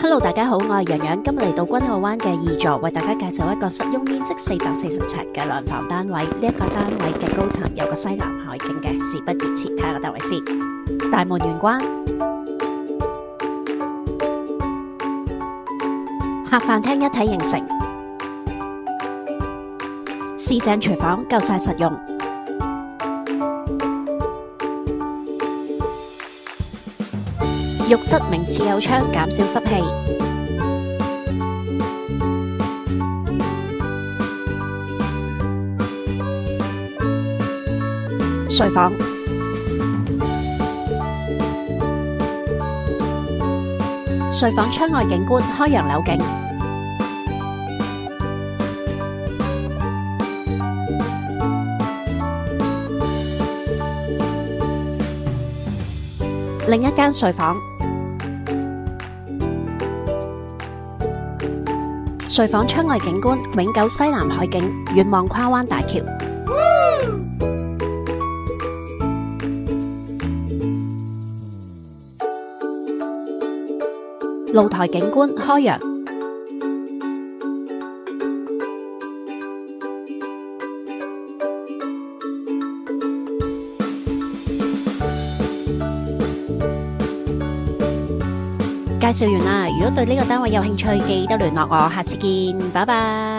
Hello， 大家好，我係洋洋，今日嚟到君澳灣嘅二座，為大家介紹一個實用面積440尺嘅兩房單位。呢一個單位嘅高層有個西南海景嘅，事不宜遲，睇下個單位先。大門玄關，客飯廳一體形成，四正廚房夠晒實用。浴室明廁有窗，減少濕氣。睡房，睡房窗外景觀，開揚樓景。另一間睡房，睡房窗外景觀，永久西南海景，遠望跨灣大橋。露台景觀，開揚。介紹完啦，如果對呢個單位有興趣，記得聯絡我，下次見，拜拜。